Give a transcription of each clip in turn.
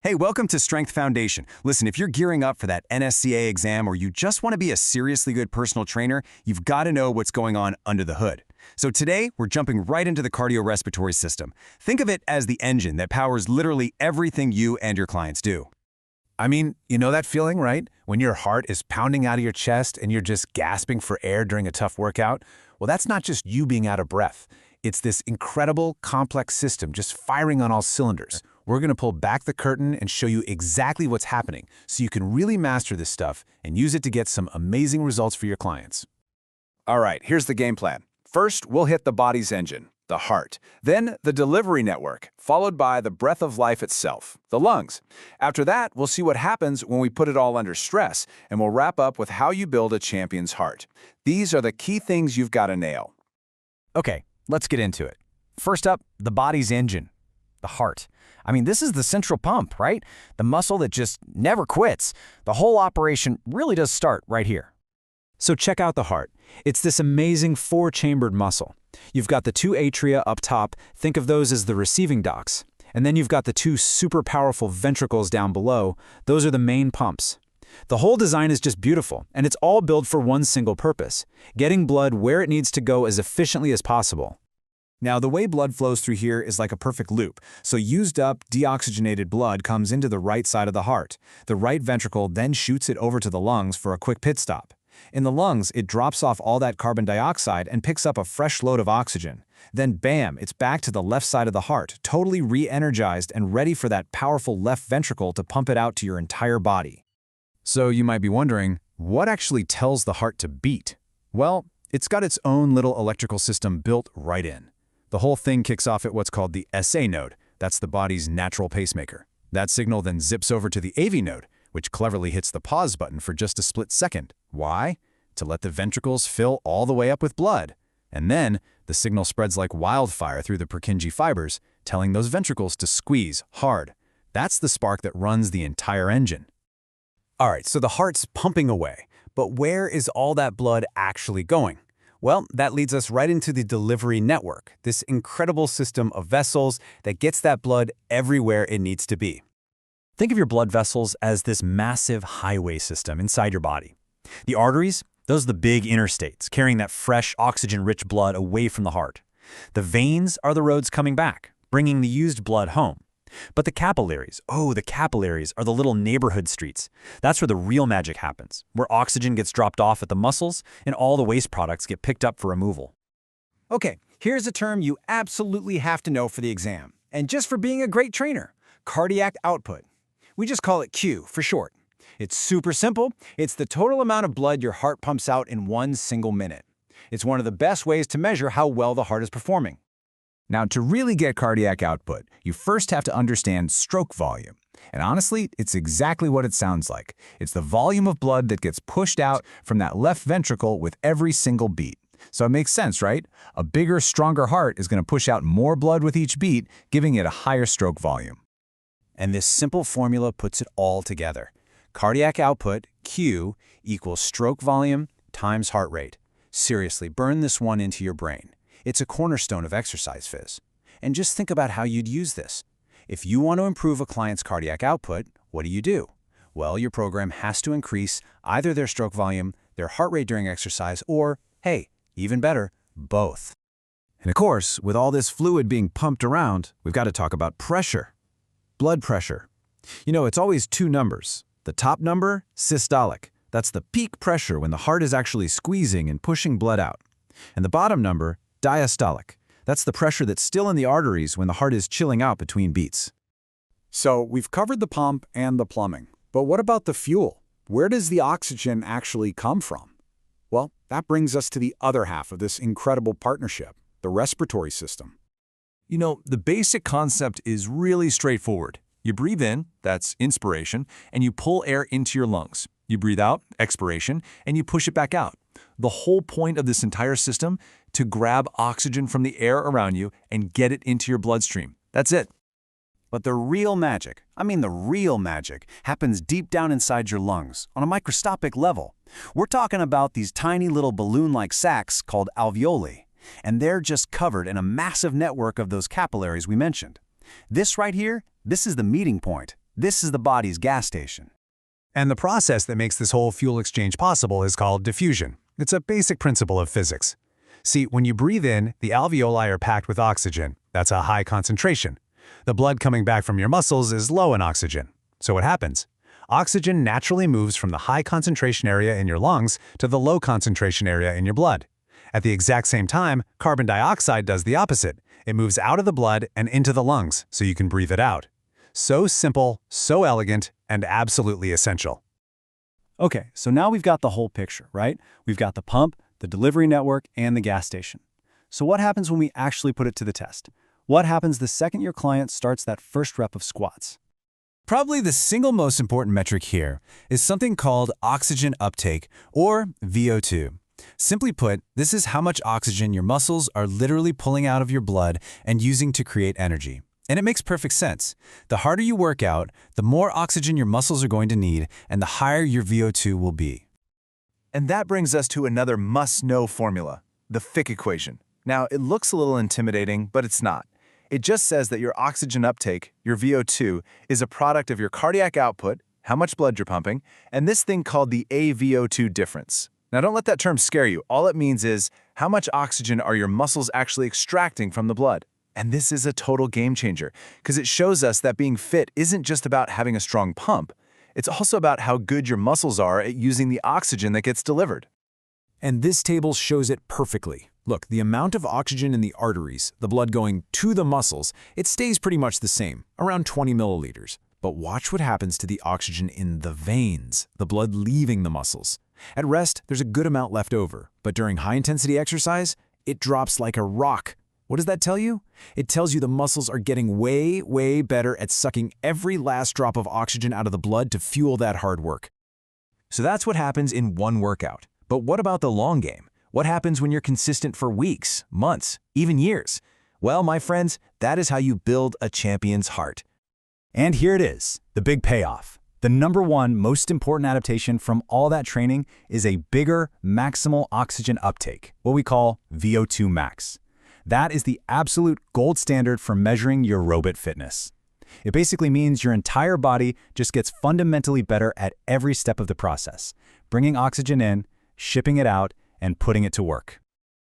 Hey, welcome to Strength Foundation. Listen, if you're gearing up for that NSCA exam or you just want to be a seriously good personal trainer, you've got to know what's going on under the hood. So today, we're jumping right into the cardio-respiratory system. Think of it as the engine that powers literally everything you and your clients do. I mean, you know that feeling, right? When your heart is pounding out of your chest and you're just gasping for air during a tough workout? Well, that's not just you being out of breath. It's this incredible, complex system just firing on all cylinders. We're going to pull back the curtain and show you exactly what's happening so you can really master this stuff and use it to get some amazing results for your clients. All right, here's the game plan. First, we'll hit the body's engine, the heart. Then, the delivery network, followed by the breath of life itself, the lungs. After that, we'll see what happens when we put it all under stress, and we'll wrap up with how you build a champion's heart. These are the key things you've got to nail. Okay, let's get into it. First up, the body's engine, the heart. I mean, this is the central pump, right? The muscle that just never quits. The whole operation really does start right here. So check out the heart. It's this amazing four-chambered muscle. You've got the two atria up top. Think of those as the receiving docks. And then you've got the two super powerful ventricles down below. Those are the main pumps. The whole design is just beautiful, and it's all built for one single purpose: getting blood where it needs to go as efficiently as possible. Now, the way blood flows through here is like a perfect loop. So used up, deoxygenated blood comes into the right side of the heart. The right ventricle then shoots it over to the lungs for a quick pit stop. In the lungs, it drops off all that carbon dioxide and picks up a fresh load of oxygen. Then bam, it's back to the left side of the heart, totally re-energized and ready for that powerful left ventricle to pump it out to your entire body. So you might be wondering, what actually tells the heart to beat? Well, it's got its own little electrical system built right in. The whole thing kicks off at what's called the SA node. That's the body's natural pacemaker. That signal then zips over to the AV node, which cleverly hits the pause button for just a split second. Why? To let the ventricles fill all the way up with blood. And then, the signal spreads like wildfire through the Purkinje fibers, telling those ventricles to squeeze hard. That's the spark that runs the entire engine. All right, so the heart's pumping away. But where is all that blood actually going? Well, that leads us right into the delivery network, this incredible system of vessels that gets that blood everywhere it needs to be. Think of your blood vessels as this massive highway system inside your body. The arteries, those are the big interstates, carrying that fresh, oxygen-rich blood away from the heart. The veins are the roads coming back, bringing the used blood home. But the capillaries, the capillaries are the little neighborhood streets. That's where the real magic happens, where oxygen gets dropped off at the muscles and all the waste products get picked up for removal. Okay, here's a term you absolutely have to know for the exam, and just for being a great trainer: cardiac output. We just call it Q for short. It's super simple. It's the total amount of blood your heart pumps out in one single minute. It's one of the best ways to measure how well the heart is performing. Now, to really get cardiac output, you first have to understand stroke volume. And honestly, it's exactly what it sounds like. It's the volume of blood that gets pushed out from that left ventricle with every single beat. So it makes sense, right? A bigger, stronger heart is going to push out more blood with each beat, giving it a higher stroke volume. And this simple formula puts it all together. Cardiac output, Q, equals stroke volume times heart rate. Seriously, burn this one into your brain. It's a cornerstone of exercise phys. And just think about how you'd use this. If you want to improve a client's cardiac output, what do? Well, your program has to increase either their stroke volume, their heart rate during exercise, or, hey, even better, both. And of course, with all this fluid being pumped around, we've got to talk about pressure. Blood pressure. You know, it's always two numbers. The top number, systolic. That's the peak pressure when the heart is actually squeezing and pushing blood out. And the bottom number, diastolic. That's the pressure that's still in the arteries when the heart is chilling out between beats. So we've covered the pump and the plumbing. But what about the fuel? Where does the oxygen actually come from? Well, that brings us to the other half of this incredible partnership, the respiratory system. You know, the basic concept is really straightforward. You breathe in, that's inspiration, and you pull air into your lungs. You breathe out, expiration, and you push it back out. The whole point of this entire system, to grab oxygen from the air around you and get it into your bloodstream. That's it. But the real magic, happens deep down inside your lungs, on a microscopic level. We're talking about these tiny little balloon-like sacs called alveoli, and they're just covered in a massive network of those capillaries we mentioned. This right here, this is the meeting point. This is the body's gas station. And the process that makes this whole fuel exchange possible is called diffusion. It's a basic principle of physics. See, when you breathe in, the alveoli are packed with oxygen. That's a high concentration. The blood coming back from your muscles is low in oxygen. So what happens? Oxygen naturally moves from the high concentration area in your lungs to the low concentration area in your blood. At the exact same time, carbon dioxide does the opposite. It moves out of the blood and into the lungs so you can breathe it out. So simple, so elegant, and absolutely essential. Okay, so now we've got the whole picture, right? We've got the pump, the delivery network, and the gas station. So what happens when we actually put it to the test? What happens the second your client starts that first rep of squats? Probably the single most important metric here is something called oxygen uptake, or VO2. Simply put, this is how much oxygen your muscles are literally pulling out of your blood and using to create energy. And it makes perfect sense. The harder you work out, the more oxygen your muscles are going to need, and the higher your VO2 will be. And that brings us to another must-know formula, the Fick equation. Now, it looks a little intimidating, but it's not. It just says that your oxygen uptake, your VO2, is a product of your cardiac output, how much blood you're pumping, and this thing called the AVO2 difference. Now, don't let that term scare you. All it means is how much oxygen are your muscles actually extracting from the blood. And this is a total game changer, because it shows us that being fit isn't just about having a strong pump. It's also about how good your muscles are at using the oxygen that gets delivered. And this table shows it perfectly. Look, the amount of oxygen in the arteries, the blood going to the muscles, it stays pretty much the same, around 20 milliliters. But watch what happens to the oxygen in the veins, the blood leaving the muscles. At rest, there's a good amount left over, but during high-intensity exercise, it drops like a rock. What does that tell you? It tells you the muscles are getting way, way better at sucking every last drop of oxygen out of the blood to fuel that hard work. So that's what happens in one workout. But what about the long game? What happens when you're consistent for weeks, months, even years? Well, my friends, that is how you build a champion's heart. And here it is, the big payoff. The number one most important adaptation from all that training is a bigger maximal oxygen uptake, what we call VO2 max. That is the absolute gold standard for measuring your aerobic fitness. It basically means your entire body just gets fundamentally better at every step of the process, bringing oxygen in, shipping it out, and putting it to work.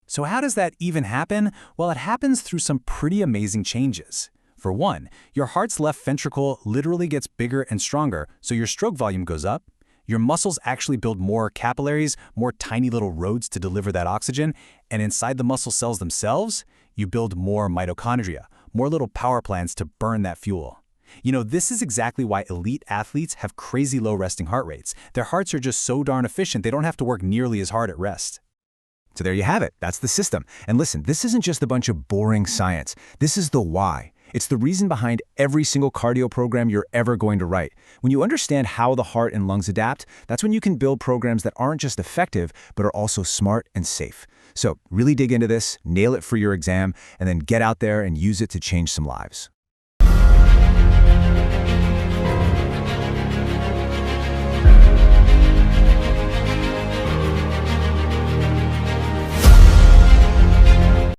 So how does that even happen? Well, it happens through some pretty amazing changes. For one, your heart's left ventricle literally gets bigger and stronger, so your stroke volume goes up. Your muscles actually build more capillaries, more tiny little roads to deliver that oxygen, and inside the muscle cells themselves, you build more mitochondria, more little power plants to burn that fuel. You know, this is exactly why elite athletes have crazy low resting heart rates. Their hearts are just so darn efficient, they don't have to work nearly as hard at rest. So there you have it. That's the system. And listen, this isn't just a bunch of boring science. This is the why. It's the reason behind every single cardio program you're ever going to write. When you understand how the heart and lungs adapt, that's when you can build programs that aren't just effective, but are also smart and safe. So really dig into this, nail it for your exam, and then get out there and use it to change some lives.